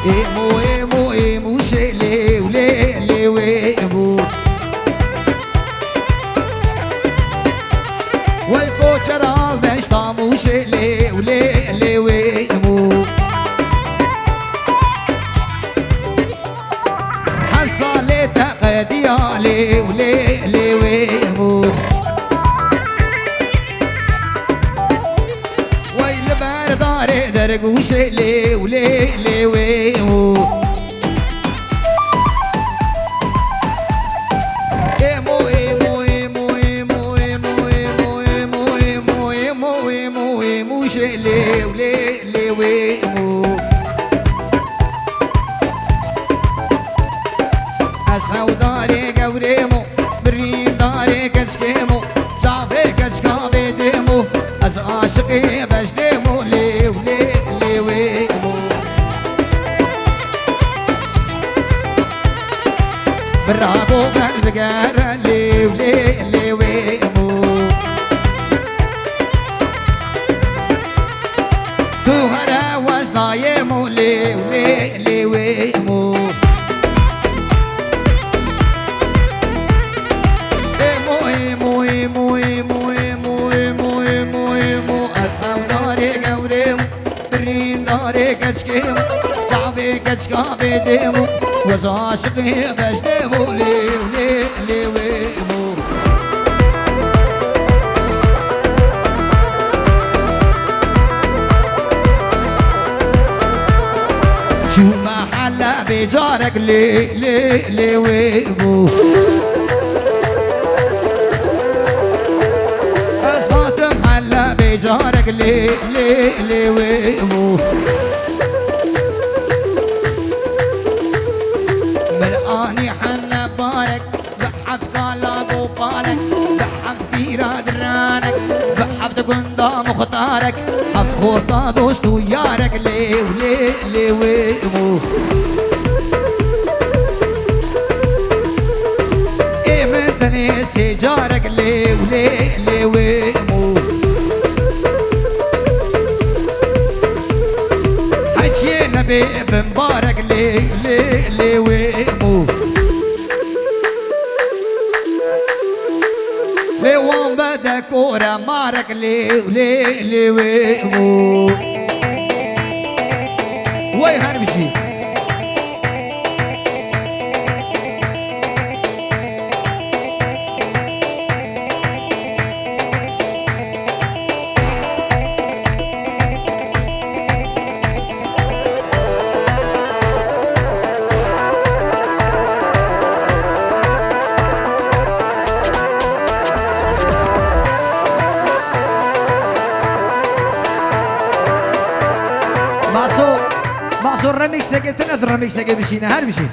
إيمو إيمو إيمو شيلي ولي لي ويمو والكوشرة فاشطامو شيلي ولي لي ويمو حفصة لي تقديالي ولي لي ويمو داري درقوش لي ولي لي ويمو إيمو إيمو إيمو إيمو إيمو إيمو إيمو إيمو إيمو إيمو إيمو شلي ولي لي ويمو أسهو داري قوريمو برين داري كشكيمو صافي كشكا بيديمو أز عاشقي بجديمو لي ولي لي ويمو برافو قلب قارة لي ولي لي ويمو توهرا وزنايمو لي ولي لي ويمو إيمو إيمو إيمو إيمو إيمو إيمو إيمو أسهم داري قوريمو برين داري كشكيمو شعبي كشكا بيديمو وزاشقي بجديمو لي ولي لي ويمو شو محلة بجارك لي لي لي ويمو أصوات محلة بجارك لي لي لي ويمو مرآني حنا بارك بحفظ قلب وبالك بحفظ بيرا درانك بحفظ قندا مختارك حفظ خورطة دوست ويارك لي ولي لي ويمو إيه من تنسي جارك لي ولي لي ويمو حجي نبي بمبارك لي لي لي ويمو لي وان بدا كورة مارك لي ولي لي ويمو وي هربشي معصور رميكسة تنت رميكسة بشينا هربشي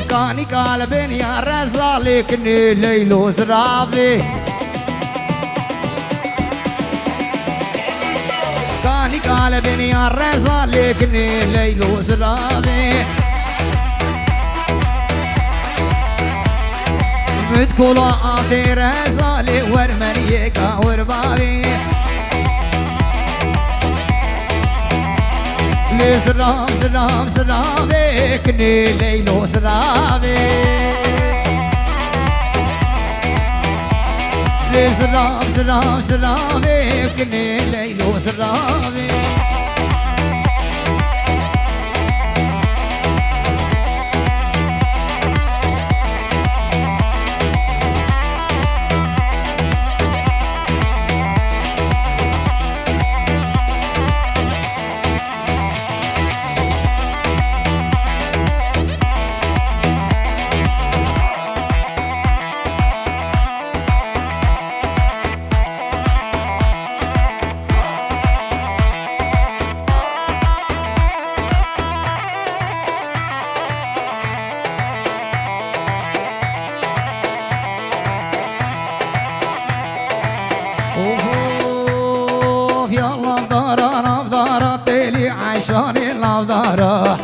كاني قلبين يا رزالكني ليلو زرافي كاني قلبين يا رزالكني ليلو زرافي متكولا عطي رزالي ورمنيكا وربابي لي سلام سلام سلامي كني ليلو سلامي لي سلام سلام سلامي كني ليلو سلامي نافدارا تلي عيشان نافدارا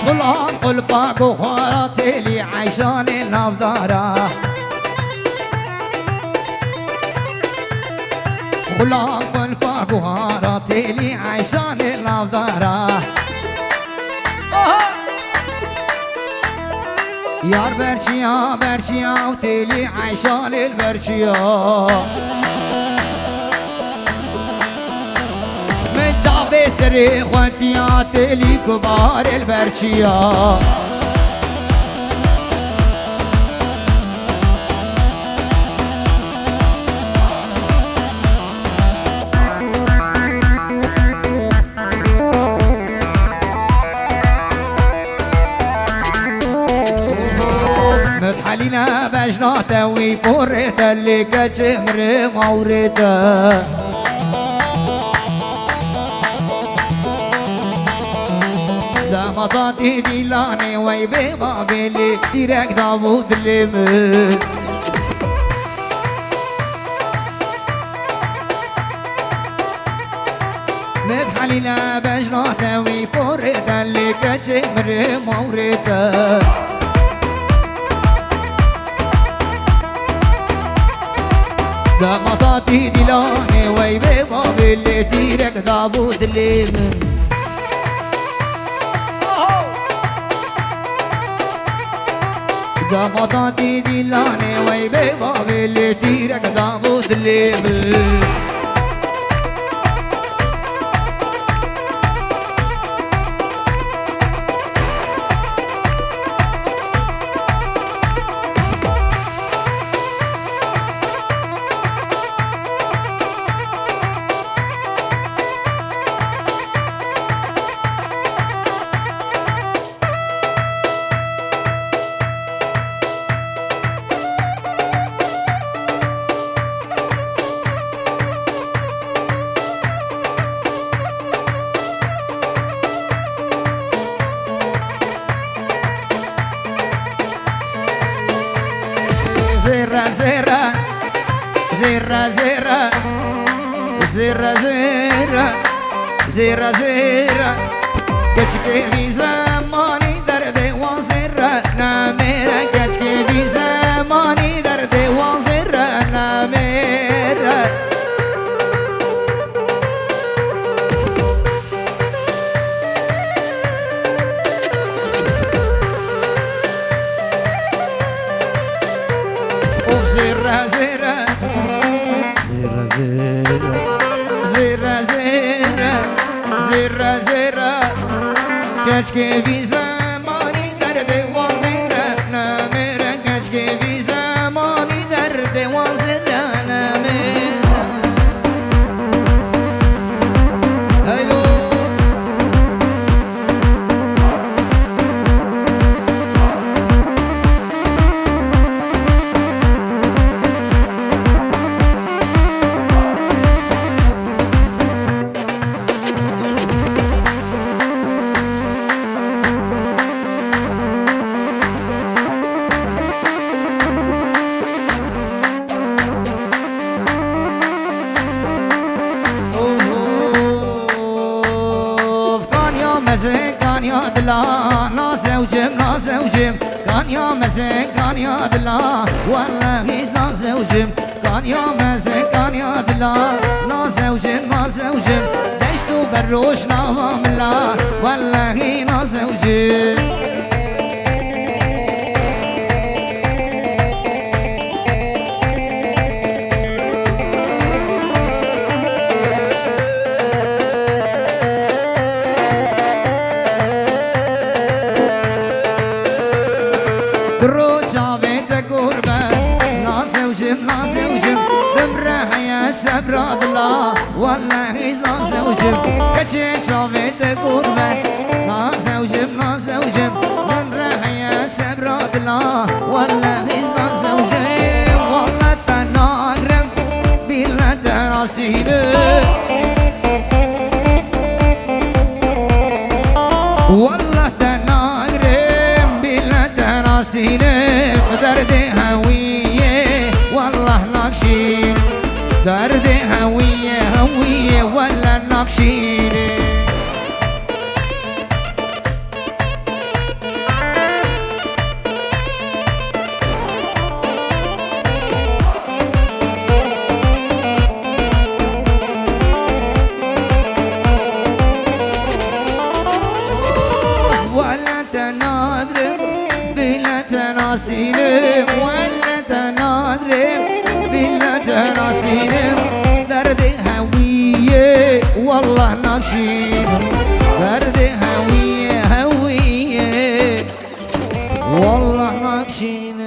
غلام قلبك وخارتي لي عيشان نافدارا غلام قلبك وخارتي لي عيشان نافدارا يار برشيا برشيا وتلي عيشان البرشيا من جاب سري خوتيات لي كبار البرشيا متحلينا بجناته ويبوريته اللي كجمر موريته مطاطي ديلاني ويبي بابلي ديرك داوود الليمت متحلينا بجناته ويبوريته اللي كجمر موريته دا مطاطي ديلاني ويبي بابلي ديرك داوود الليمت دا مطاطي ديلاني ويبي بابي اللي تيرك داوود الليمت زيرة زيرة زيرة زيرة زيرة زيرة زيرة زيرة كشكي في زماني دردي وزيرة ناميرة كشكي في زماني دردي وزيرة ناميرة زيرة زيرة زيرة زيرة زيرة زيرة زيرة زيرة كشكي في زماني دردي وزيرة ناميرة كشكي في زماني دردي وزيرة ناميرة هلو مسك كان يا دلا ناسوجم ناسوجم كان يا مسك كان يا دلا والله هيز ناسوجم كان يا مسك كان يا دلا ناسوجم ناسوجم دشتو بروش نوام الله والله هي ناسوجم ناسوجم بمره يا سبراد الله والله هيز ناسوجم كشي شافيت قربة ناسوجم ناسوجم بمره يا سبراد الله والله هيز ناسوجم والله تناغرم بلا تراستينه والله تناغرم بلا تراستينه دردي هوية والله ناقشين دردي هوية هوية ولا نقشيني ولا تنادرم بلا تناسينم ولا تنادرم بلا تناسينم دردي هوية والله نقشينم دردي هوية هوية والله نقشينم